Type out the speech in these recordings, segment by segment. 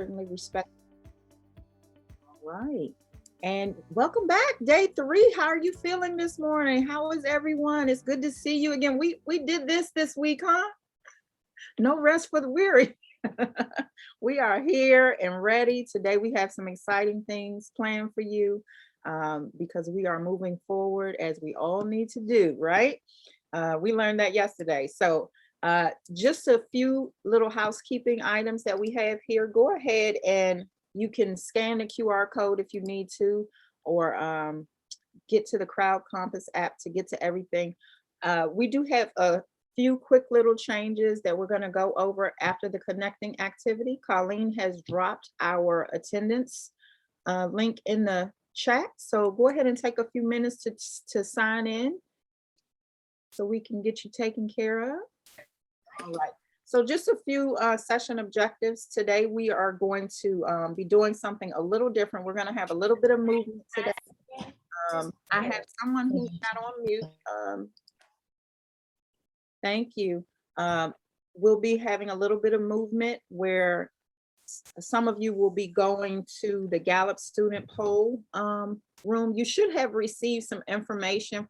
certainly respect. All right. And welcome back, day 3. How are you feeling this morning? How is everyone? It's good to see you again. We did this week, huh? No rest for the weary. We are here and ready. Today we have some exciting things planned for you because we are moving forward as we all need to do, right? We learned that yesterday. So just a few little housekeeping items that we have here. Go ahead and you can scan the QR code if you need to, or get to the Crowd Compass app to get to everything. We do have a few quick little changes that we're going to go over after the connecting activity. Colleen has dropped our attendance link in the chat. So go ahead and take a few minutes to sign in so we can get you taken care of. All right. So just a few session objectives. Today we are going to be doing something a little different. We're going to have a little bit of movement today. I have someone who's not on mute. Thank you. We'll be having a little bit of movement where some of you will be going to the Gallup student poll room. You should have received some information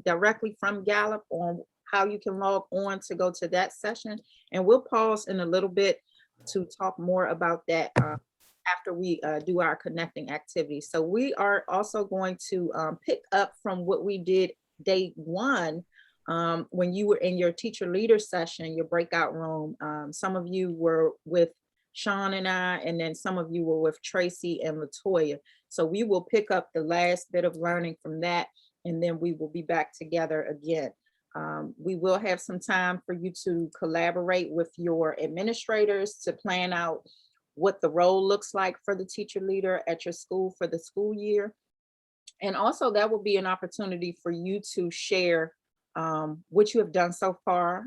directly from Gallup on how you can log on to go to that session. And we'll pause in a little bit to talk more about that after we do our connecting activity. So we are also going to pick up from what we did day 1 when you were in your teacher leader session, your breakout room. Some of you were with Sean and I, and then some of you were with Tracy and Latoya. So we will pick up the last bit of learning from that, and then we will be back together again. We will have some time for you to collaborate with your administrators to plan out what the role looks like for the teacher leader at your school for the school year. And also that will be an opportunity for you to share what you have done so far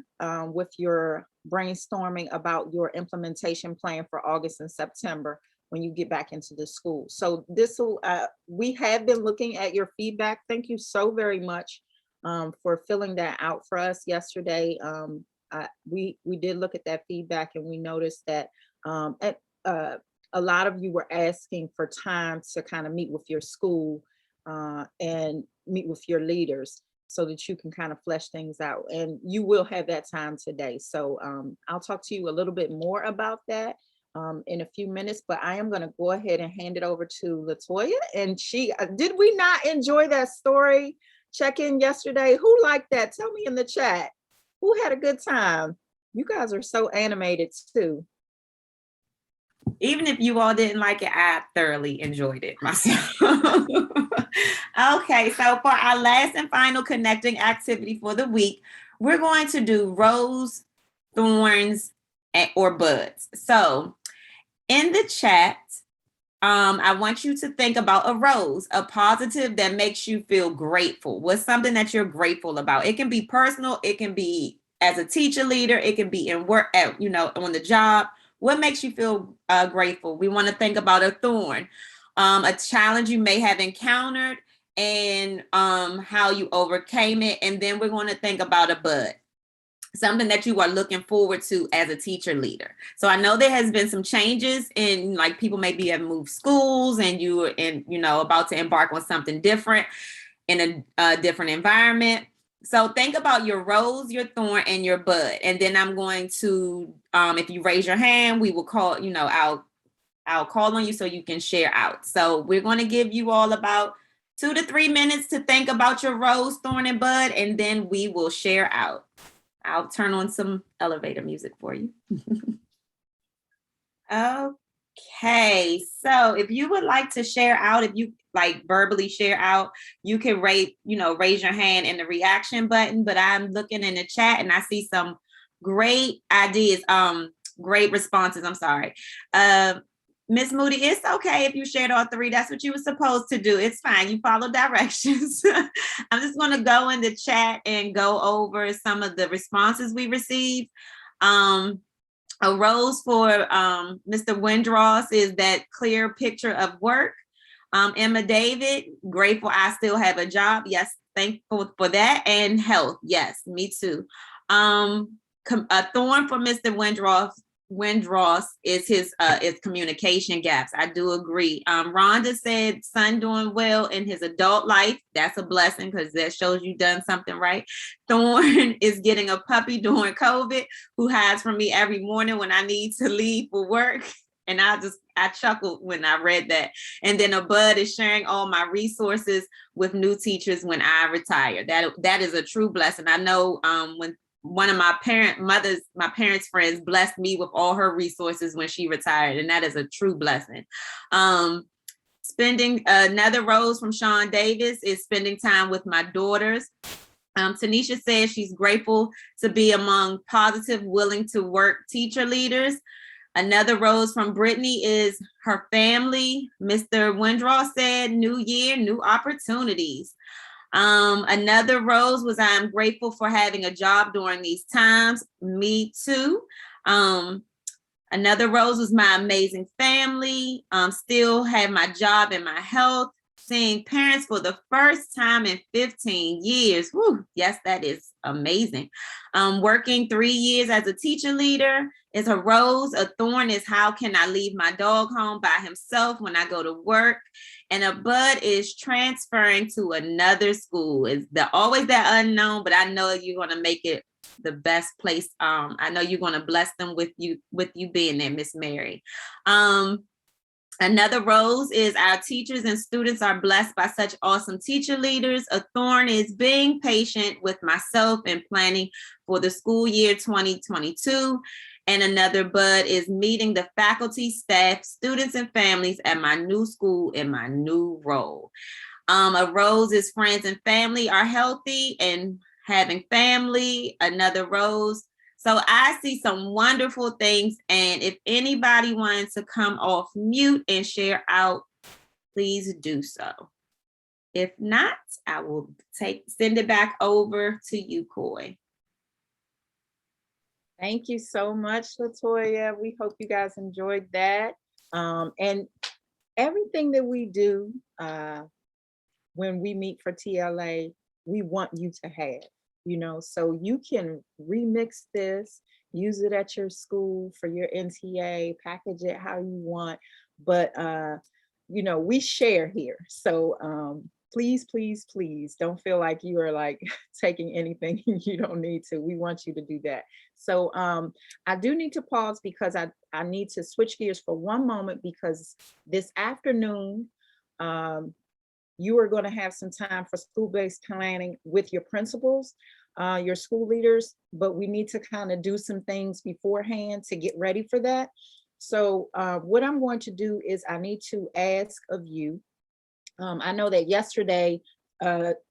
with your brainstorming about your implementation plan for August and September when you get back into the school. So this will, we have been looking at your feedback. Thank you so very much for filling that out for us yesterday. We did look at that feedback, and we noticed that a lot of you were asking for time to kind of meet with your school and meet with your leaders so that you can kind of flesh things out. And you will have that time today. So I'll talk to you a little bit more about that in a few minutes, but I am going to go ahead and hand it over to Latoya. And did we not enjoy that story check-in yesterday? Who liked that? Tell me in the chat. Who had a good time? You guys are so animated too. Even if you all didn't like it, I thoroughly enjoyed it myself. Okay, so for our last and final connecting activity for the week, we're going to do rose, thorns, or buds. So in the chat, I want you to think about a rose, a positive that makes you feel grateful. What's something that you're grateful about? It can be personal, it can be as a teacher leader, it can be in work, on the job. What makes you feel grateful? We want to think about a thorn, a challenge you may have encountered, and how you overcame it. And then we're going to think about a bud, something that you are looking forward to as a teacher leader. So I know there has been some changes in, like, people maybe have moved schools, and you are about to embark on something different in a different environment. So think about your rose, your thorn, and your bud. And then I'm going to, if you raise your hand, we will call, I'll call on you so you can share out. So we're going to give you all about 2 to 3 minutes to think about your rose, thorn, and bud, and then we will share out. I'll turn on some elevator music for you. Okay, so if you would like to share out, if you like verbally share out, you can raise your hand in the reaction button. But I'm looking in the chat and I see some great ideas, great responses. I'm sorry. Miss Moody, it's okay if you shared all 3. That's what you were supposed to do. It's fine. You follow directions. I'm just going to go in the chat and go over some of the responses we received. A rose for Mr. Windross is that clear picture of work. Emma David, grateful I still have a job. Yes, thankful for that. And health. Yes, me too. A thorn for Mr. Windross Windross is his communication gaps. I do agree. Rhonda said son doing well in his adult life. That's a blessing because that shows you done something right. Thorn is getting a puppy during COVID who hides from me every morning when I need to leave for work. And I chuckled when I read that. And then a bud is sharing all my resources with new teachers when I retire. That is a true blessing. I know when one of my parents' friends blessed me with all her resources when she retired, and that is a true blessing. Spending another rose from Sean Davis is spending time with my daughters. Tanisha says she's grateful to be among positive, willing to work teacher leaders. Another rose from Brittany is her family. Mr. Windross said, new year, new opportunities. Another rose was I'm grateful for having a job during these times. Me too. Another rose was my amazing family. Still have my job and my health. Seeing parents for the first time in 15 years. Whew, yes, that is amazing. Working 3 years as a teacher leader is a rose. A thorn is how can I leave my dog home by himself when I go to work? And a bud is transferring to another school. It's always that unknown, but I know you're going to make it the best place. I know you're going to bless them with you being there, Miss Mary. Another rose is our teachers and students are blessed by such awesome teacher leaders. A thorn is being patient with myself and planning for the school year 2022. And another bud is meeting the faculty, staff, students, and families at my new school in my new role. A rose is friends and family are healthy and having family. Another rose. So I see some wonderful things. And if anybody wanted to come off mute and share out, please do so. If not, I will send it back over to you, Coy. Thank you so much, Latoya. We hope you guys enjoyed that. And everything that we do when we meet for TLA, we want you to have. So you can remix this, use it at your school for your NTA, package it how you want, but we share here. So please, please, please don't feel like you are like taking anything you don't need to. We want you to do that. So I do need to pause because I need to switch gears for one moment because this afternoon, you are going to have some time for school-based planning with your principals, your school leaders, but we need to kind of do some things beforehand to get ready for that. So what I'm going to do is I need to ask of you, I know that yesterday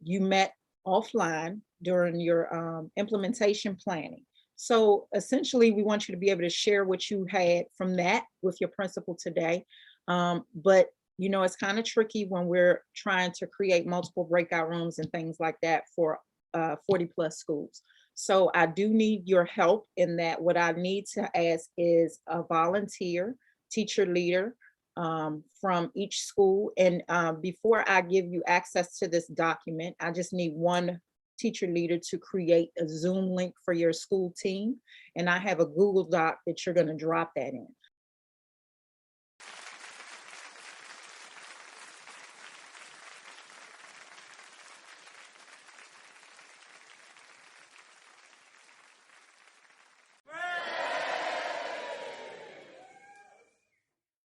you met offline during your implementation planning. So essentially we want you to be able to share what you had from that with your principal today. But it's kind of tricky when we're trying to create multiple breakout rooms and things like that for 40 plus schools. So I do need your help in that. What I need to ask is a volunteer teacher leader from each school. And before I give you access to this document, I just need one teacher leader to create a Zoom link for your school team. And I have a Google Doc that you're going to drop that in.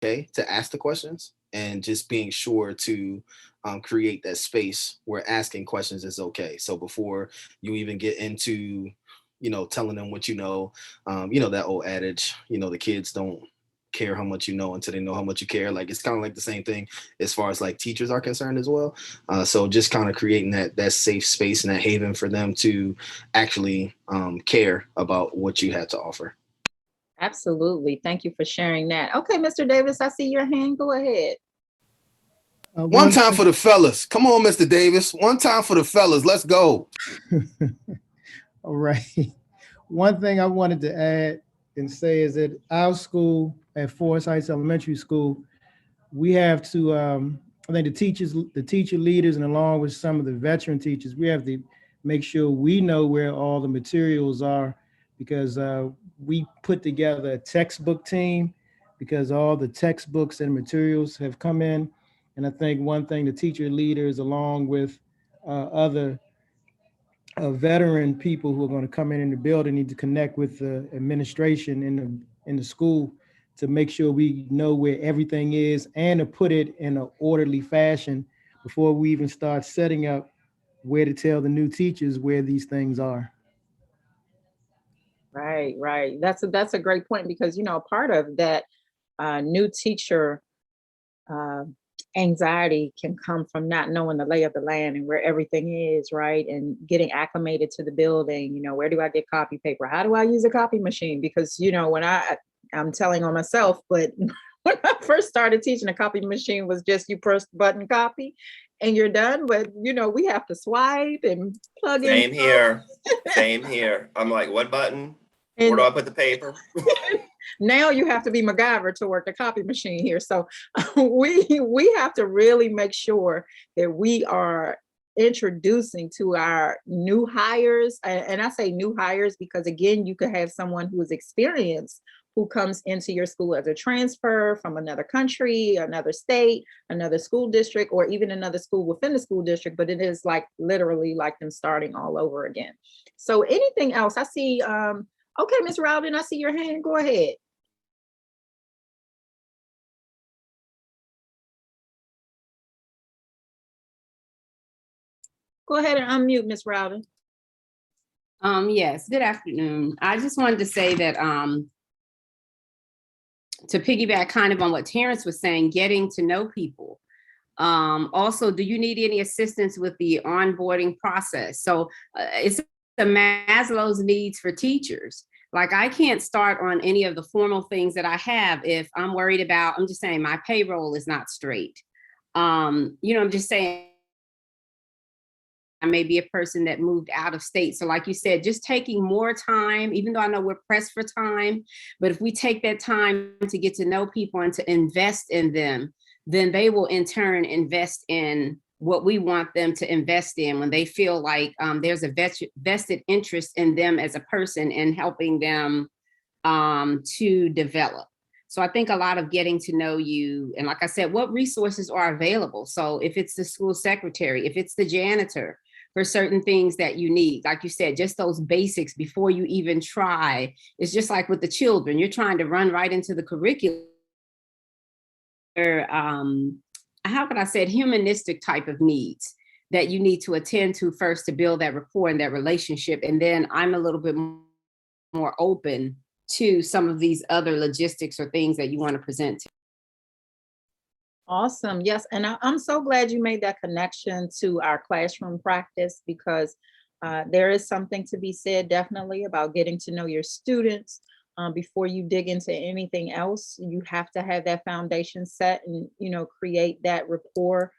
Okay, to ask the questions and just being sure to create that space where asking questions is okay. So before you even get into, telling them what that old adage, the kids don't care how much you know until they know how much you care. Like it's kind of like the same thing as far as like teachers are concerned as well. So just kind of creating that safe space and that haven for them to actually care about what you have to offer. Absolutely. Thank you for sharing that. Okay, Mr. Davis, I see your hand. Go ahead. One time for the fellas. Come on, Mr. Davis. One time for the fellas. Let's go. All right. One thing I wanted to add and say is that our school at Forest Heights Elementary School, we have to, I think the teacher leaders and along with some of the veteran teachers, we have to make sure we know where all the materials are because we put together a textbook team because all the textbooks and materials have come in. And I think one thing the teacher leaders, along with other veteran people who are going to come in the building, need to connect with the administration in the school to make sure we know where everything is and to put it in an orderly fashion before we even start setting up where to tell the new teachers where these things are. Right, right. That's a great point because, part of that new teacher uh, anxiety can come from not knowing the lay of the land and where everything is, right? And getting acclimated to the building. Where do I get copy paper? How do I use a copy machine? Because, when I'm telling on myself, but when I first started teaching, a copy machine was just you press button copy and you're done. But, we have to swipe and plug in. Same here. Same here. I'm like, what button? Where And do I put the paper? now you have to be MacGyver to work the copy machine here. So we have to really make sure that we are introducing to our new hires. And I say new hires because, again, you could have someone who is experienced who comes into your school as a transfer from another country, another state, another school district, or even another school within the school district. But it is like literally like them starting all over again. So anything else? I see. Okay, Ms. Rowden, I see your hand. Go ahead. Go ahead and unmute, Ms. Rowden. Yes, good afternoon. I just wanted to say that to piggyback kind of on what Terrence was saying, getting to know people. Also, do you need any assistance with the onboarding process? So it's the Maslow's needs for teachers. Like I can't start on any of the formal things that I have if I'm worried about, I'm just saying my payroll is not straight. I'm just saying I may be a person that moved out of state. So like you said, just taking more time, even though I know we're pressed for time, but if we take that time to get to know people and to invest in them, then they will in turn invest in what we want them to invest in when they feel like there's a vested interest in them as a person and helping them to develop. So I think a lot of getting to know you, and like I said, what resources are available. So if it's the school secretary, if it's the janitor, for certain things that you need, like you said, just those basics before you even try. It's just like with the children, you're trying to run right into the curriculum. How can I say it, humanistic type of needs that you need to attend to first to build that rapport and that relationship. And then I'm a little bit more open to some of these other logistics or things that you want to present to. Awesome. Yes. And I'm so glad you made that connection to our classroom practice because there is something to be said definitely about getting to know your students. Before you dig into anything else, you have to have that foundation set and, create that rapport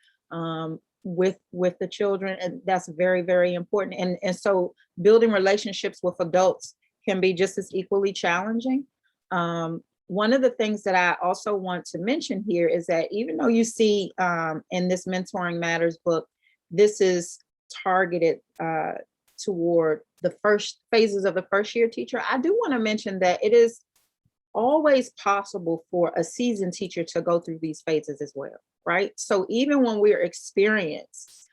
with the children. And that's very, very important. And so building relationships with adults can be just as equally challenging. One of the things that I also want to mention here is that even though you see in this Mentoring Matters book, this is targeted toward the first phases of the first year teacher, I do want to mention that it is always possible for a seasoned teacher to go through these phases as well, right? So even when we're experienced,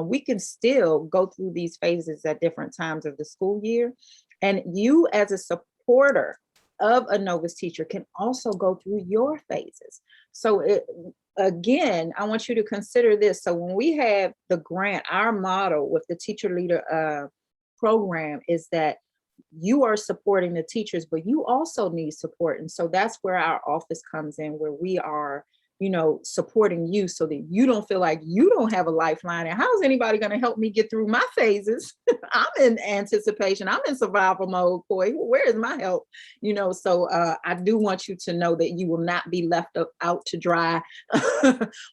we can still go through these phases at different times of the school year. And you as a supporter of a Novice teacher can also go through your phases. So again, I want you to consider this. So when we have the grant, our model with the teacher leader program is that you are supporting the teachers, but you also need support. And so that's where our office comes in, where we are, supporting you so that you don't feel like you don't have a lifeline. And how is anybody going to help me get through my phases? I'm in anticipation. I'm in survival mode, boy. Where is my help? So I do want you to know that you will not be left out to dry.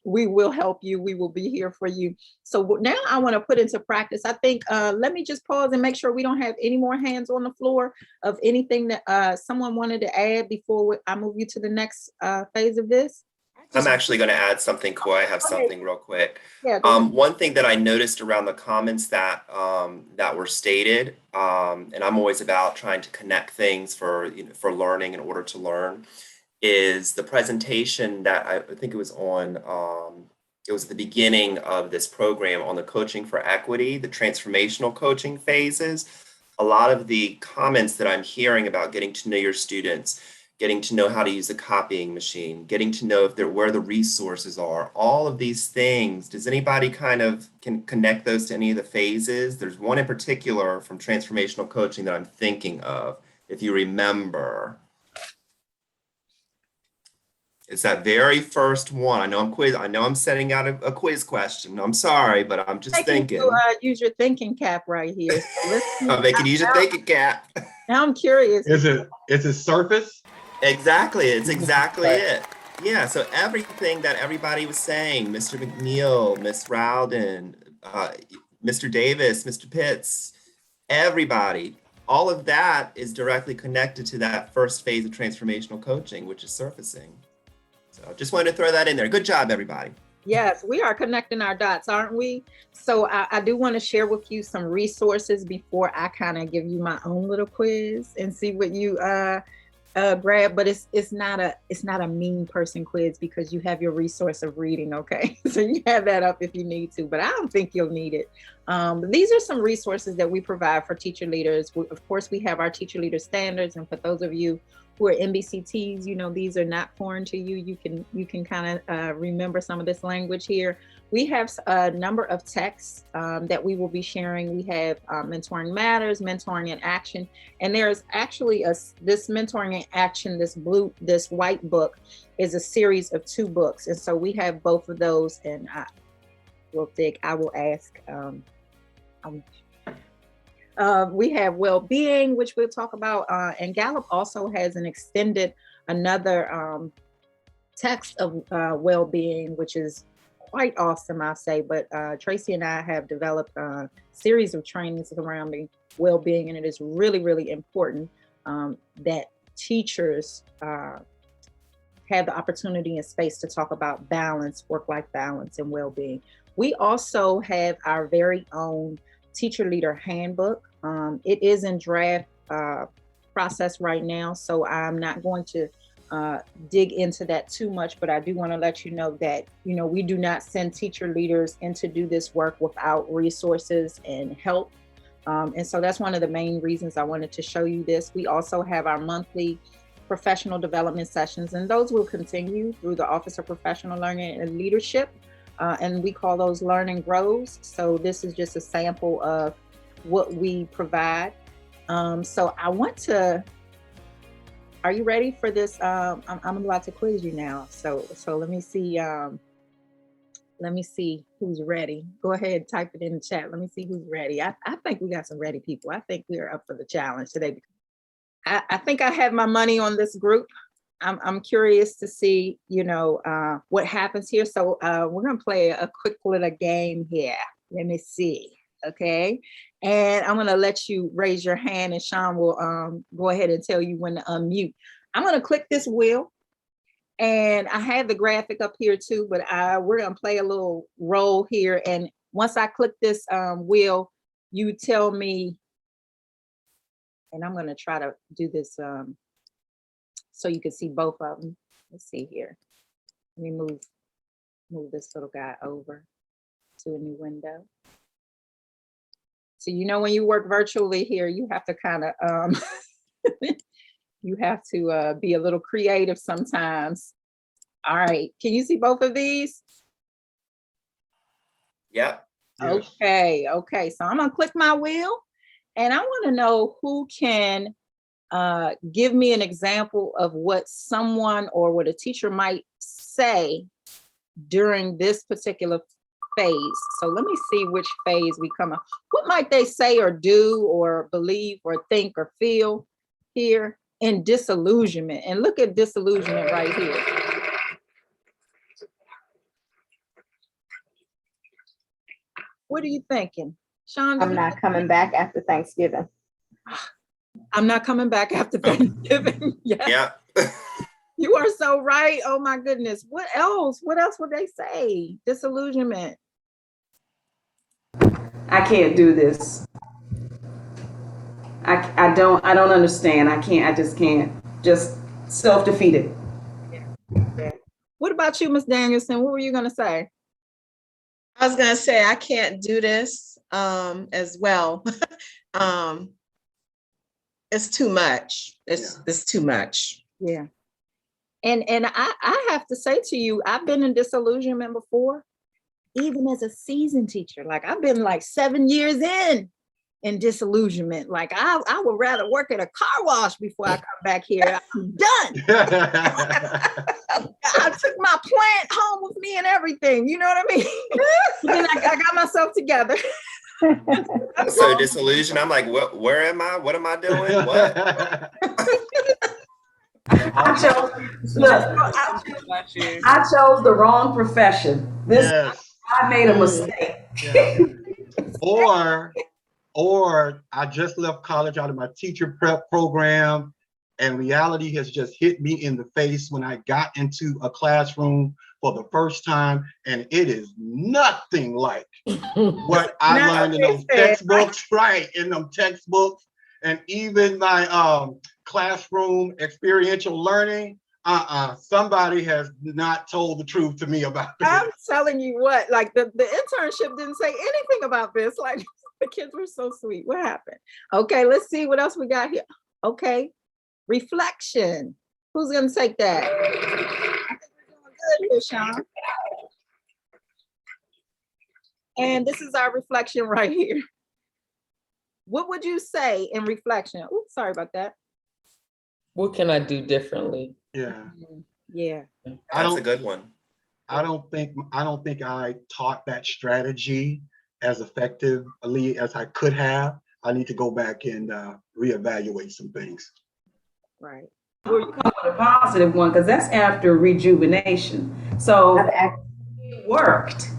We will help you. We will be here for you. So now I want to put into practice. I think, let me just pause and make sure we don't have any more hands on the floor of anything that someone wanted to add before I move you to the next phase of this. I'm actually going to add something, Coy. I have something real quick. Yeah, go ahead. One thing that I noticed around the comments that that were stated, and I'm always about trying to connect things for for learning in order to learn, is the presentation that I think it was on. It was the beginning of this program on the coaching for equity, the transformational coaching phases. A lot of the comments that I'm hearing about getting to know your students, getting to know how to use a copying machine, getting to know where the resources are, all of these things. Does anybody kind of can connect those to any of the phases? There's one in particular from transformational coaching that I'm thinking of, if you remember. It's that very first one. I know I'm setting out a quiz question. I'm sorry, but I'm just thinking. Use your thinking cap right here. So I'm making you use your thinking cap. Now I'm curious. Is it surface? Exactly. It's exactly it. Yeah. So everything that everybody was saying, Mr. McNeil, Miss Rowden, Mr. Davis, Mr. Pitts, everybody, all of that is directly connected to that first phase of transformational coaching, which is surfacing. So just wanted to throw that in there. Good job, everybody. Yes, we are connecting our dots, aren't we? So I do want to share with you some resources before I kind of give you my own little quiz and see what you grab. But it's not a mean person quiz because you have your resource of reading. Okay, so you have that up if you need to, but I don't think you'll need it. These are some resources that we provide for teacher leaders. Of course, we have our teacher leader standards, and for those of you who are MBCTs, these are not foreign to you. You can kind of remember some of this language here. We have a number of texts that we will be sharing. We have Mentoring Matters, Mentoring in Action, and there's actually this Mentoring in Action, this white book is a series of 2 books, and so we have both of those. And I will ask. We have well-being, which we'll talk about, and Gallup also has another text of well-being, which is quite awesome, I'll say. But Tracy and I have developed a series of trainings surrounding well-being, and it is really, really important that teachers have the opportunity and space to talk about balance, work-life balance, and well-being. We also have our very own teacher leader handbook. It is in draft process right now, so I'm not going to dig into that too much, but I do want to let you know that, we do not send teacher leaders in to do this work without resources and help. And so that's one of the main reasons I wanted to show you this. We also have our monthly professional development sessions, and those will continue through the Office of Professional Learning and Leadership. And we call those Learn and Grows. So this is just a sample of what we provide. So I want to, are you ready for this? I'm about to quiz you now. So let me see who's ready. Go ahead, type it in the chat. Let me see who's ready. I think we got some ready people. I think we are up for the challenge today. I think I have my money on this group. I'm curious to see, what happens here. So we're gonna play a quick little game here. Let me see, okay? And I'm gonna let you raise your hand, and Sean will go ahead and tell you when to unmute. I'm gonna click this wheel, and I have the graphic up here too, but we're gonna play a little role here. And once I click this wheel, you tell me, and I'm gonna try to do this so you can see both of them. Let's see here. Let me move this little guy over to a new window. So when you work virtually here, you have to kind of you have to be a little creative sometimes. All right, can you see both of these? Yep. Okay, so I'm gonna click my wheel, and I want to know who can give me an example of what someone or what a teacher might say during this particular phase. So let me see which phase we come up. What might they say or do or believe or think or feel here in disillusionment? And look at disillusionment right here. What are you thinking? Sean? I'm not coming back after Thanksgiving. I'm not coming back after Thanksgiving. Yeah. You are so right. Oh my goodness. What else? What else would they say? Disillusionment. I can't do this. I don't understand. I just can't. Just self-defeated. Yeah. What about you, Miss Danielson? What were you gonna say? I was gonna say I can't do this as well. It's too much. It's too much. Yeah. And I have to say to you, I've been in disillusionment before, even as a seasoned teacher. Like I've been like 7 years in disillusionment. Like I would rather work at a car wash before I come back here. I'm done. I took my plant home with me and everything. You know what I mean? Then I got myself together. I'm so disillusioned. I'm like, where am I? What am I doing? What? I chose the wrong profession. I made a mistake. Yeah. Or I just left college out of my teacher prep program, and reality has just hit me in the face when I got into a classroom for the first time, and it is nothing like what I learned in those textbooks, right? In them textbooks, and even my classroom experiential learning. Somebody has not told the truth to me about this. I'm telling you what, like the internship didn't say anything about this. Like the kids were so sweet. What happened? Okay, let's see what else we got here. Okay, reflection. Who's gonna take that? I think we're doing good here, Sean. And this is our reflection right here. What would you say in reflection? Oops, sorry about that. What can I do differently? Yeah. Yeah. That's a good one. I don't think I taught that strategy as effectively as I could have. I need to go back and reevaluate some things. Right. We're coming with a positive one because that's after rejuvenation. So it worked.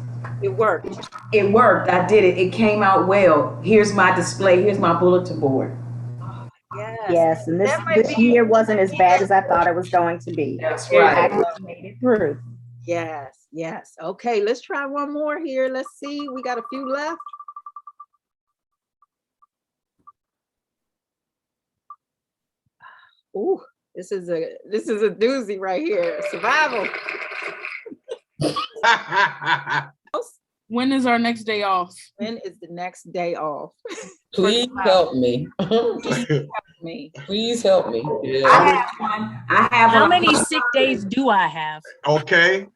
It worked. It worked. I did it. It came out well. Here's my display. Here's my bulletin board. Yes, and this year wasn't as bad as I thought it was going to be. That's right. I actually made it through. Yes, yes. Okay, let's try one more here. Let's see. We got a few left. Ooh, this is a doozy right here. Survival. When is our next day off? When is the next day off? Please help me. Please help me. Yeah. I have one. How many sick days do I have? Okay.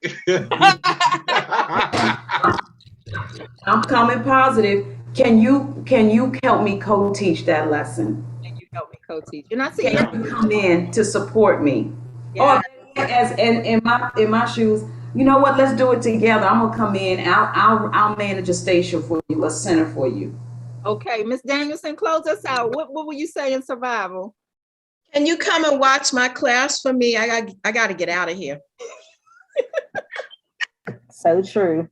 I'm coming positive. Can you help me co-teach that lesson? Can you help me co-teach? And I see you come in to support me. Yeah. Or as in my shoes, you know what? Let's do it together. I'm gonna come in. I'll manage a station for you, a center for you. Okay, Miss Danielson, close us out. What will you say in survival? Can you come and watch my class for me? I got to get out of here. So true.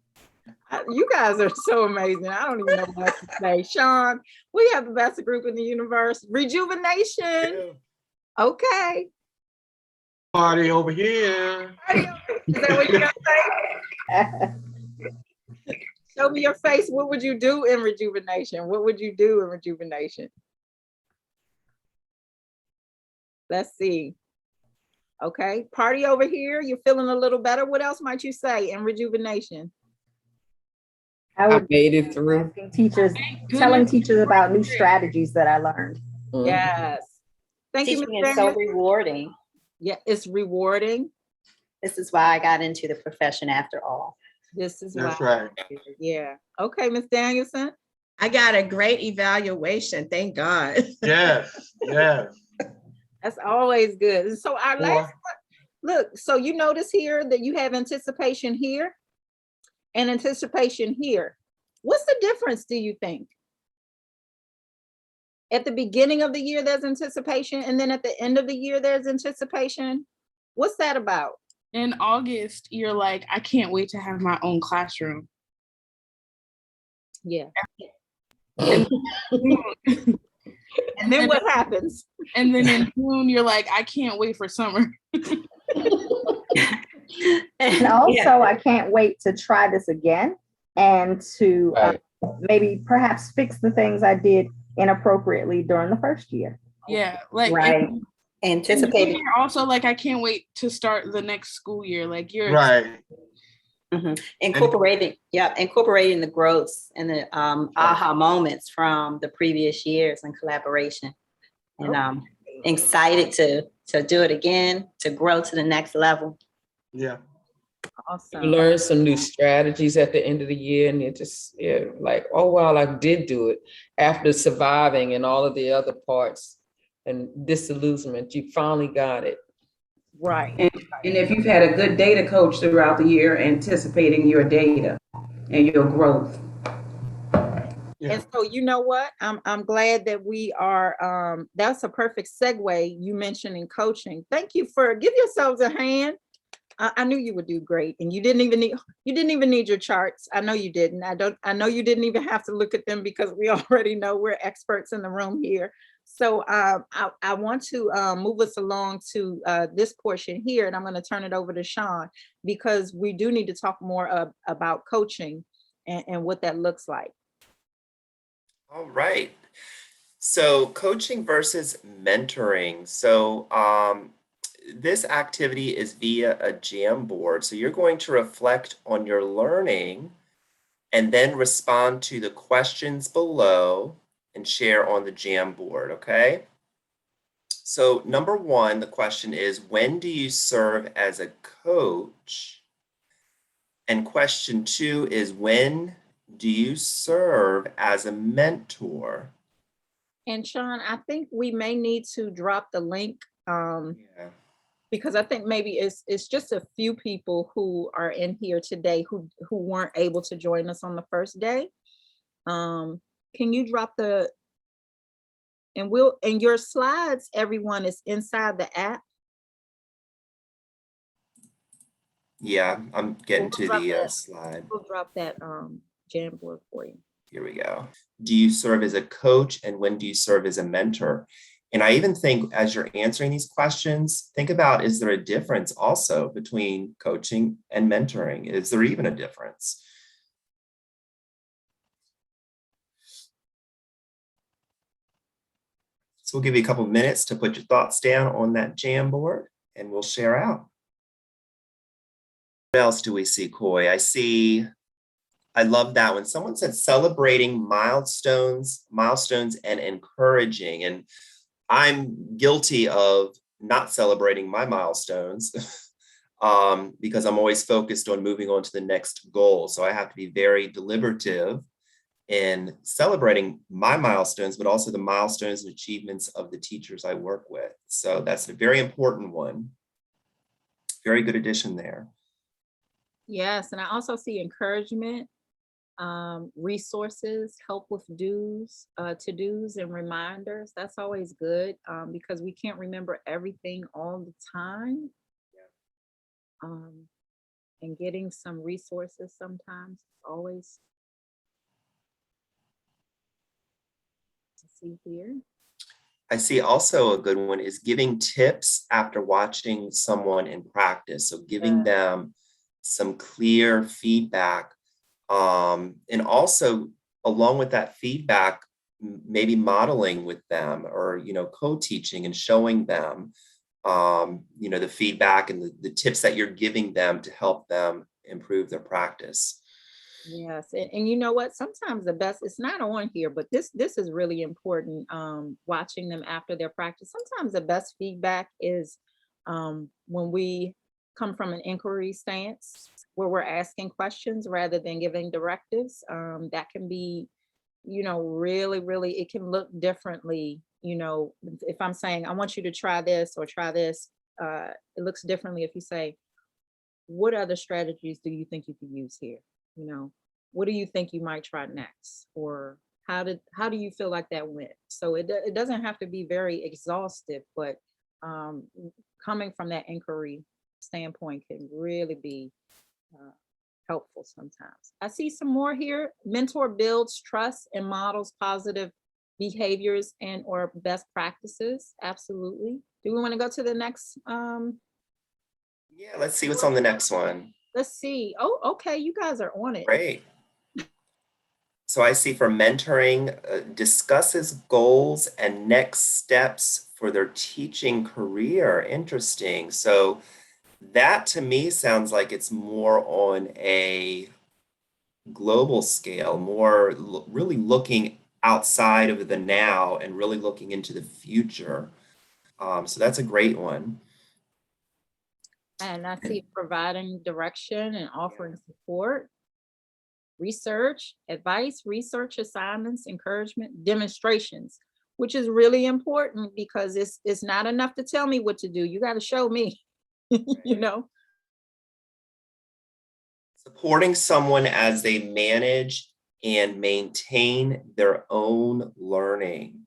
You guys are so amazing. I don't even know what else to say. Sean, we have the best group in the universe. Rejuvenation. Okay. Party over here. Is that what you're gonna say? Show me your face. What would you do in rejuvenation? What would you do in rejuvenation? Let's see. Okay, party over here. You're feeling a little better. What else might you say in rejuvenation? I made it through. Telling teachers about new strategies that I learned. Yes. Thank you, Ms. Teaching is so Daniels. rewarding. Yeah, it's rewarding. This is why I got into the profession after all. This is That's why. right. Yeah. Okay, Ms. Danielson. I got a great evaluation. Thank God. Yes. Yes. That's always good. So our last look, so you notice here that you have anticipation here and anticipation here. What's the difference, do you think? At the beginning of the year, there's anticipation, and then at the end of the year, there's anticipation. What's that about? In August, you're like, I can't wait to have my own classroom. Yeah. And then what happens? And then in June, you're like, I can't wait for summer. And also, I can't wait to try this again and to maybe perhaps fix the things I did inappropriately during the first year. Yeah, like Right. Anticipating. Also, like I can't wait to start the next school year. Like you're Right. Incorporating the growths and the aha moments from the previous years and collaboration. And excited to do it again, to grow to the next level. Yeah. You learn some new strategies at the end of the year, and it just, like, oh, wow, I did do it. After surviving and all of the other parts and disillusionment, you finally got it. Right. And if you've had a good data coach throughout the year, anticipating your data and your growth. Yeah. And so, you know what? I'm glad that we are, that's a perfect segue, you mentioning coaching. Thank you give yourselves a hand. I knew you would do great, and you didn't even need your charts. I know you didn't. I know you didn't even have to look at them because we already know we're experts in the room here. So I want to move us along to this portion here, and I'm going to turn it over to Sean, because we do need to talk more about coaching and what that looks like. All right. So coaching versus mentoring. So this activity is via a Jamboard. So you're going to reflect on your learning and then respond to the questions below and share on the Jamboard, okay? So number one, the question is, when do you serve as a coach? And question two is, when do you serve as a mentor? And Sean, I think we may need to drop the link because I think maybe it's just a few people who are in here today who weren't able to join us on the first day. Can you drop and your slides, everyone, is inside the app? Yeah, I'm getting to the slide. We'll drop that Jamboard for you. Here we go. Do you serve as a coach, and when do you serve as a mentor? And I even think as you're answering these questions, think about, is there a difference also between coaching and mentoring? Is there even a difference? So we'll give you a couple of minutes to put your thoughts down on that Jamboard, and we'll share out. What else do we see, Coy? I love that when someone said celebrating milestones and encouraging. And I'm guilty of not celebrating my milestones because I'm always focused on moving on to the next goal. So I have to be very deliberative in celebrating my milestones, but also the milestones and achievements of the teachers I work with. So that's a very important one. Very good addition there. Yes, and I also see encouragement, resources, help with dues, to-dos and reminders. That's always good because we can't remember everything all the time. And getting some resources sometimes always. Let's see here. I see also a good one is giving tips after watching someone in practice. So giving them some clear feedback. And also along with that feedback, maybe modeling with them or, co-teaching and showing them, the feedback and the tips that you're giving them to help them improve their practice. Yes, and you know what? Sometimes the best, it's not on here, but this is really important, watching them after their practice. Sometimes the best feedback is when we come from an inquiry stance where we're asking questions rather than giving directives. That can be, really, really, it can look differently. If I'm saying, I want you to try this or try this, it looks differently if you say, what other strategies do you think you could use here? What do you think you might try next? Or how do you feel like that went? So it doesn't have to be very exhaustive, but coming from that inquiry standpoint can really be helpful sometimes. I see some more here. Mentor builds trust and models positive behaviors and or best practices. Absolutely. Do we want to go to the next Yeah, let's see what's on the next one. Let's see. Oh, okay, you guys are on it. Great. So I see for mentoring, discusses goals and next steps for their teaching career. Interesting. So that to me sounds like it's more on a global scale, more really looking outside of the now and really looking into the future. So that's a great one. And I see providing direction and offering support, research, advice, research assignments, encouragement, demonstrations, which is really important because it's not enough to tell me what to do. You got to show me, you know. Supporting someone as they manage and maintain their own learning.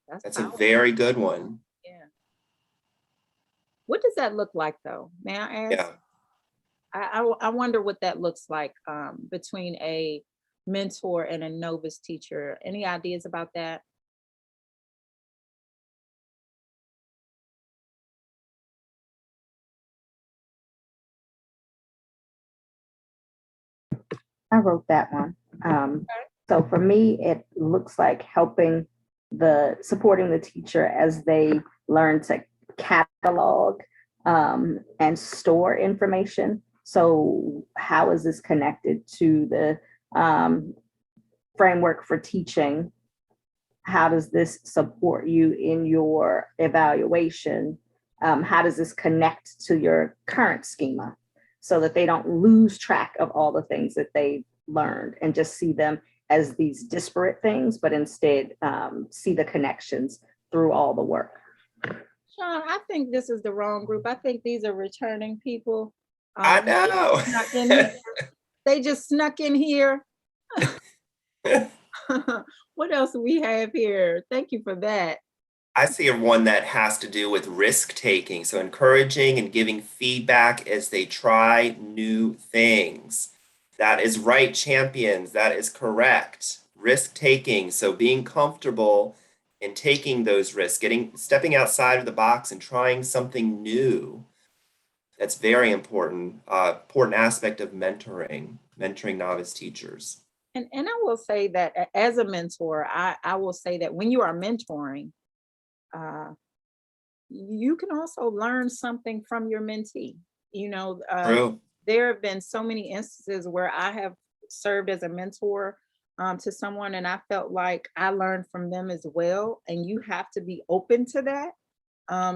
That's a powerful. very good one. Yeah. What does that look like though? May I ask? Yeah. I wonder what that looks like between a mentor and a novice teacher. Any ideas about that? I wrote that one. So for me, it looks like supporting the teacher as they learn to catalog and store information. So how is this connected to the framework for teaching? How does this support you in your evaluation? How does this connect to your current schema so that they don't lose track of all the things that they learned and just see them as these disparate things, but instead see the connections through all the work? Sean, I think this is the wrong group. I think these are returning people. I know. They just snuck in here. What else do we have here? Thank you for that. I see one that has to do with risk taking. So encouraging and giving feedback as they try new things. That is right, champions. That is correct. Risk taking. So being comfortable in taking those risks, stepping outside of the box and trying something new. That's very important. Important aspect of mentoring novice teachers. And I will say that as a mentor, I will say that when you are mentoring, you can also learn something from your mentee. You know, there have been so many instances where I have served as a mentor to someone and I felt like I learned from them as well. And you have to be open to that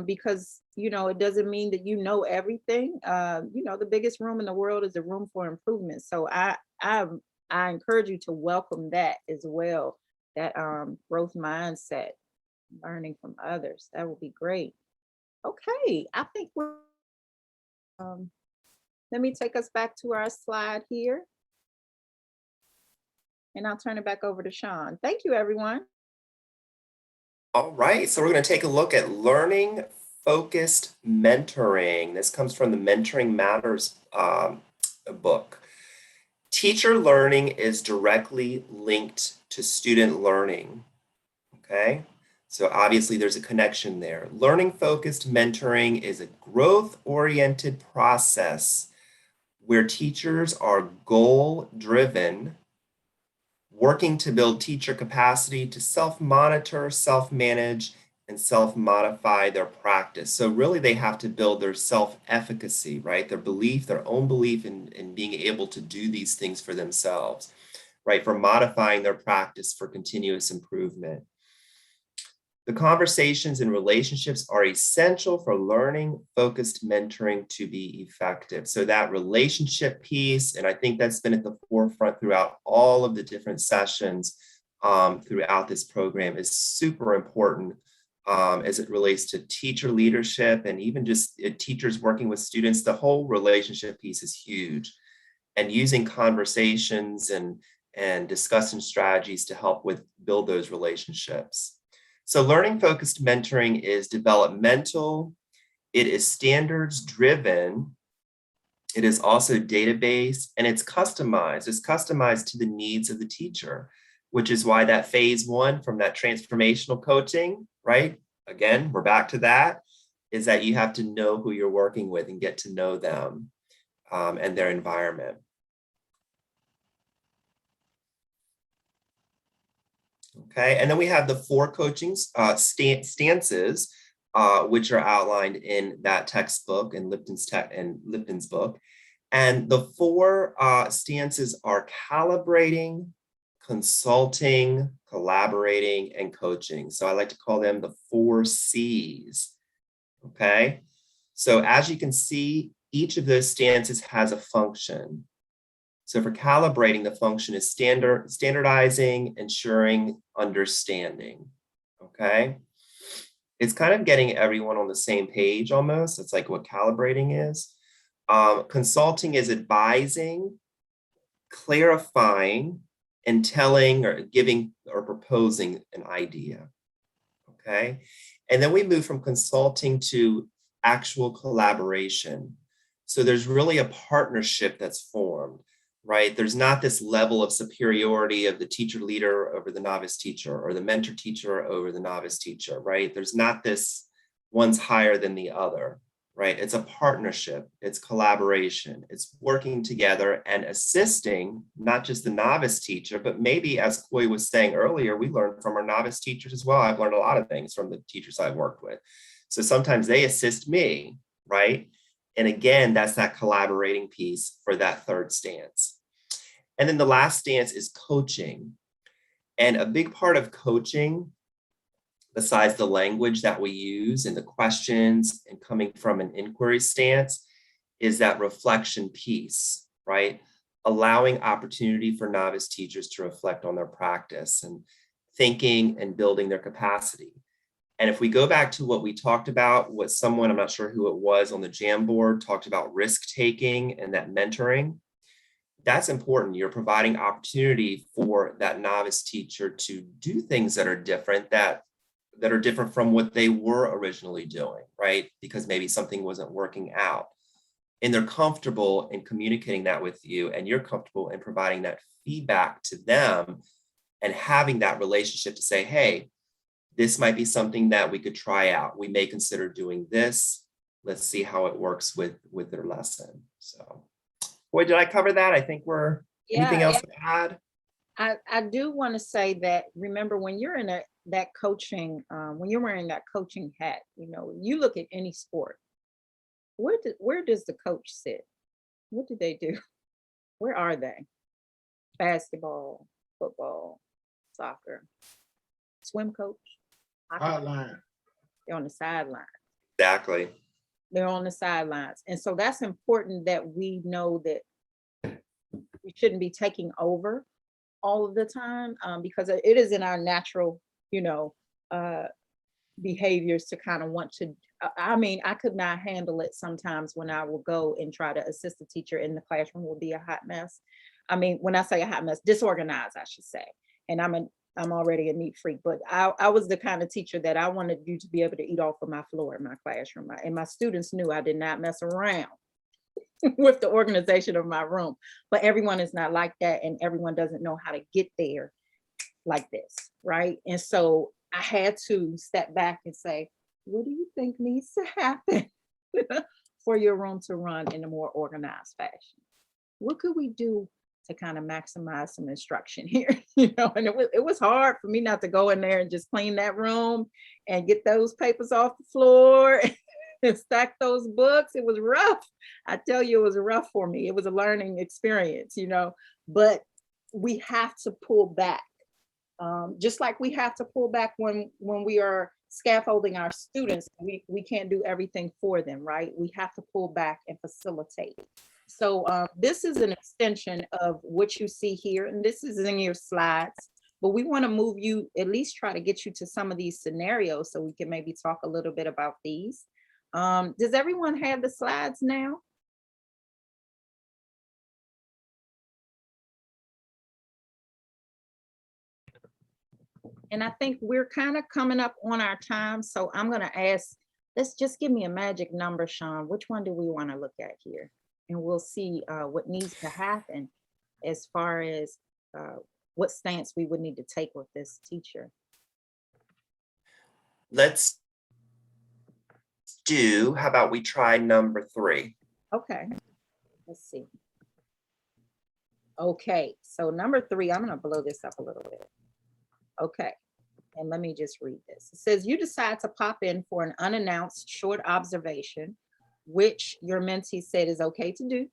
because, you know, it doesn't mean that you know everything. You know, the biggest room in the world is a room for improvement. So I encourage you to welcome that as well, that growth mindset, learning from others. That would be great. Okay, I think we're, let me take us back to our slide here. And I'll turn it back over to Sean. Thank you, everyone. All right, so we're going to take a look at learning focused mentoring. This comes from the Mentoring Matters book. Teacher learning is directly linked to student learning, okay? So obviously there's a connection there. Learning-focused mentoring is a growth-oriented process where teachers are goal-driven, working to build teacher capacity to self-monitor, self-manage, and self-modify their practice. So really they have to build their self-efficacy, right? Their own belief in being able to do these things for themselves, right? For modifying their practice for continuous improvement. The conversations and relationships are essential for learning-focused mentoring to be effective. So that relationship piece, and I think that's been at the forefront throughout all of the different sessions throughout this program, is super important as it relates to teacher leadership and even just teachers working with students. The whole relationship piece is huge, and using conversations and discussion strategies to help build those relationships. So learning-focused mentoring is developmental, it is standards-driven, it is also database, and it's customized. It's customized to the needs of the teacher, which is why that phase one from that transformational coaching, right? Again, we're back to that. is that you have to know who you're working with and get to know them and their environment. Okay, and then we have the 4 coaching stances, which are outlined in that textbook and Lipton's book. And the 4 stances are calibrating, consulting, collaborating, and coaching. So I like to call them the 4 C's. Okay, so as you can see, each of those stances has a function. So for calibrating, the function is standardizing, ensuring, understanding. Okay, it's kind of getting everyone on the same page almost. It's like what calibrating is. Consulting is advising, clarifying, and telling or giving or proposing an idea. Okay, and then we move from consulting to actual collaboration. So there's really a partnership that's formed, right? There's not this level of superiority of the teacher leader over the novice teacher or the mentor teacher over the novice teacher, right? There's not this one's higher than the other, right? It's a partnership, it's collaboration, it's working together and assisting not just the novice teacher, but maybe, as Koi was saying earlier, we learn from our novice teachers as well. I've learned a lot of things from the teachers I've worked with. So sometimes they assist me, right? And again, that's that collaborating piece for that 3rd stance. And then the last stance is coaching. And a big part of coaching, besides the language that we use and the questions and coming from an inquiry stance, is that reflection piece, right? Allowing opportunity for novice teachers to reflect on their practice and thinking and building their capacity. And if we go back to what we talked about, what someone, I'm not sure who it was on the Jamboard, talked about risk-taking and that mentoring, that's important. You're providing opportunity for that novice teacher to do things that are different, that are different from what they were originally doing, right? Because maybe something wasn't working out. And they're comfortable in communicating that with you, and you're comfortable in providing that feedback to them and having that relationship to say, hey, this might be something that we could try out. We may consider doing this. Let's see how it works with their lesson. So, boy, did I cover that? I think anything else to add? I do want to say that, remember, when you're in that coaching, when you're wearing that coaching hat, you look at any sport, where does the coach sit? What do they do? Where are they? Basketball, football, soccer, swim coach? Sideline. They're on the sideline. Exactly. They're on the sidelines. And so that's important, that we know that we shouldn't be taking over all of the time, because it is in our natural, behaviors to kind of want to, I could not handle it sometimes when I will go and try to assist a teacher in the classroom will be a hot mess. When I say a hot mess, disorganized, I should say. And I'm already a neat freak, but I was the kind of teacher that I wanted you to be able to eat off of my floor in my classroom. And my students knew I did not mess around with the organization of my room. But everyone is not like that, and everyone doesn't know how to get there like this, right? And so I had to step back and say, what do you think needs to happen for your room to run in a more organized fashion? What could we do to kind of maximize some instruction here? And it was hard for me not to go in there and just clean that room and get those papers off the floor and stack those books. It was rough. I tell you, it was rough for me. It was a learning experience, but we have to pull back. Just like we have to pull back when we are scaffolding our students, we can't do everything for them, right? We have to pull back and facilitate. So this is an extension of what you see here, and this is in your slides, but we want to move you, at least try to get you to some of these scenarios so we can maybe talk a little bit about these. Does everyone have the slides now? And I think we're kind of coming up on our time, so I'm going to ask, let's just give me a magic number, Sean. Which one do we want to look at here? And we'll see what needs to happen as far as what stance we would need to take with this teacher. Let's do, how about we try number 3? Okay, let's see. Okay, so number 3, I'm gonna blow this up a little bit. Okay, and let me just read this. It says, you decide to pop in for an unannounced short observation, which your mentee said is okay to do,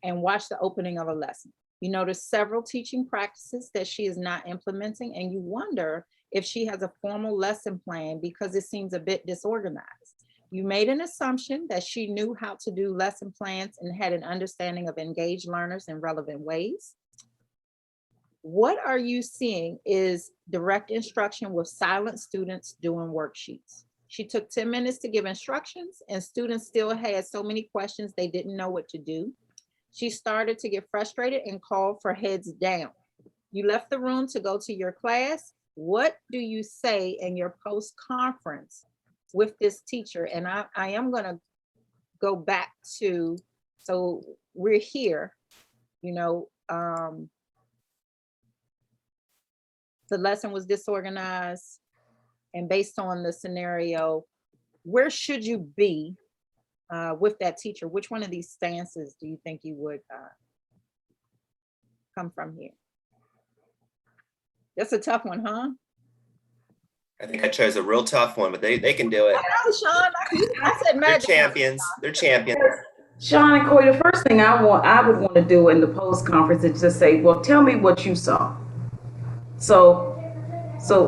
and watch the opening of a lesson. You notice several teaching practices that she is not implementing, and you wonder if she has a formal lesson plan because it seems a bit disorganized. You made an assumption that she knew how to do lesson plans and had an understanding of engaged learners in relevant ways. What are you seeing is direct instruction with silent students doing worksheets. She took 10 minutes to give instructions and students still had so many questions they didn't know what to do. She started to get frustrated and called for heads down. You left the room to go to your class. What do you say in your post-conference with this teacher? And I am gonna go back to, so we're here, you know, the lesson was disorganized, and based on the scenario, where should you be with that teacher? Which one of these stances do you think you would come from here? That's a tough one, huh? I think I chose a real tough one, but they can do it. I know, Sean. I said They're magic. champions. They're champions. Sean and Corey, the first thing I would want to do in the post conference is just say, well, tell me what you saw. So,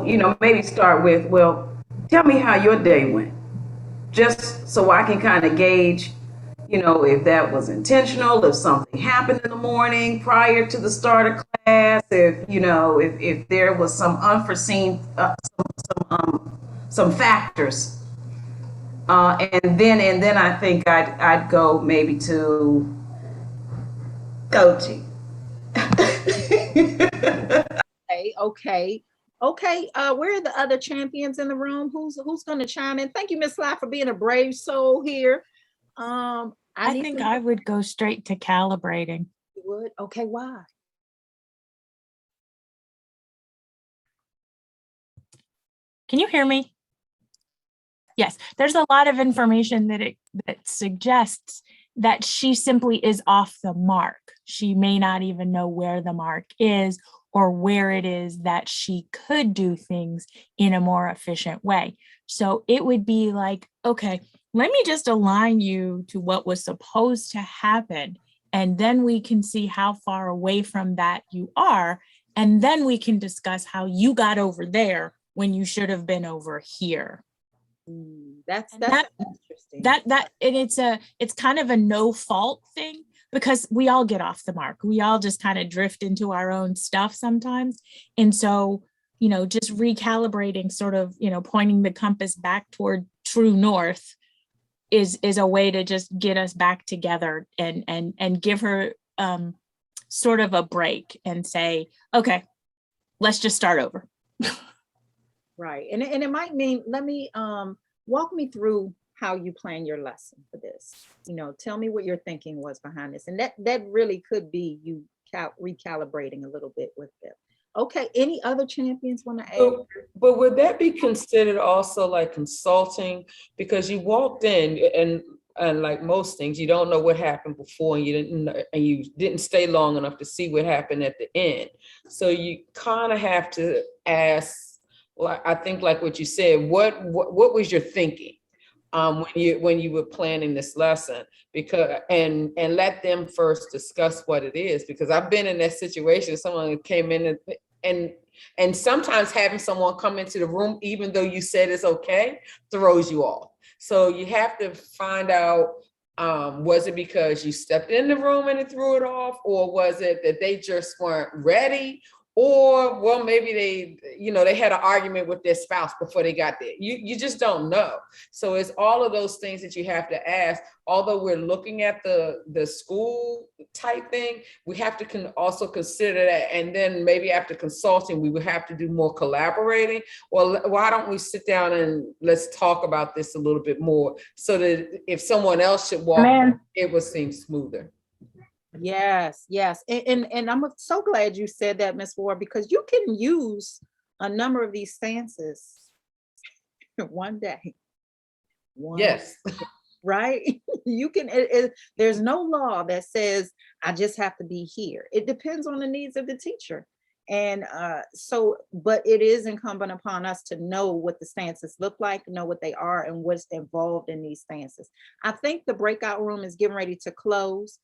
you know, maybe start with, well, tell me how your day went, just so I can kind of gauge, you know, if that was intentional, if something happened in the morning prior to the start of class, if, you know, if there was some unforeseen, some factors. And then I think I'd go maybe to coaching. Okay. Where are the other champions in the room? Who's going to chime in? Thank you, Miss Sly, for being a brave soul here. I think I would go straight to calibrating. You would? Okay, why? Can you hear me? Yes, there's a lot of information that suggests that she simply is off the mark. She may not even know where the mark is or where it is that she could do things in a more efficient way. So it would be like, okay, let me just align you to what was supposed to happen. And then we can see how far away from that you are. And then we can discuss how you got over there when you should have been over here. That's interesting. And it's kind of a no fault thing, because we all get off the mark. We all just kind of drift into our own stuff sometimes. And so, you know, just recalibrating, sort of, you know, pointing the compass back toward true north is a way to just get us back together and give her sort of a break and say, okay, let's just start over. Right. And it might mean, let me walk me through how you plan your lesson for this. You know, tell me what your thinking was behind this. And that really could be you recalibrating a little bit with them. Okay, any other champions want to add? But would that be considered also like consulting? Because you walked in and like most things, you don't know what happened before, and you didn't stay long enough to see what happened at the end. So you kind of have to ask, like, I think like what you said, what was your thinking when you were planning this lesson? Because and let them first discuss what it is, because I've been in that situation. Someone came in and sometimes having someone come into the room, even though you said it's okay, throws you off. So you have to find out, was it because you stepped in the room and it threw it off, or was it that they just weren't ready? Or, well, maybe they had an argument with their spouse before they got there. You just don't know. So it's all of those things that you have to ask. Although we're looking at the school type thing, we have to also consider that. And then maybe after consulting, we would have to do more collaborating. Well, why don't we sit down and let's talk about this a little bit more, so that if someone else should walk, it would seem smoother. Yes. And I'm so glad you said that, Ms. Ward, because you can use a number of these stances one day one. Yes. Right? You can, there's no law that says I just have to be here. It depends on the needs of the teacher. And but it is incumbent upon us to know what the stances look like, know what they are, and what's involved in these stances. I think the breakout room is getting ready to close.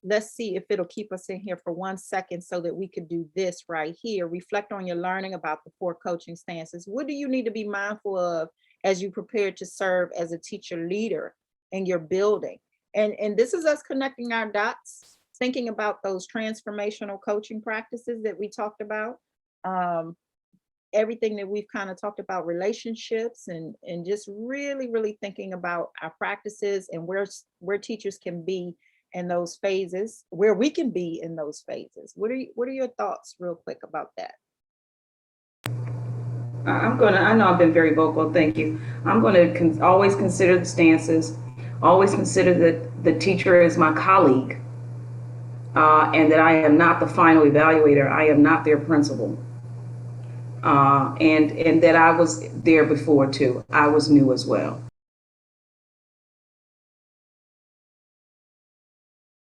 Let's see if it'll keep us in here for 1 second so that we could do this right here. Reflect on your learning about the 4 coaching stances. What do you need to be mindful of as you prepare to serve as a teacher leader in your building? And this is us connecting our dots, thinking about those transformational coaching practices that we talked about. Everything that we've kind of talked about, relationships, and just really, really thinking about our practices and where teachers can be in those phases, where we can be in those phases. What are your thoughts real quick about that? I know I've been very vocal, thank you. I'm gonna always consider the stances, always consider that the teacher is my colleague, and that I am not the final evaluator, I am not their principal. And that I was there before too, I was new as well.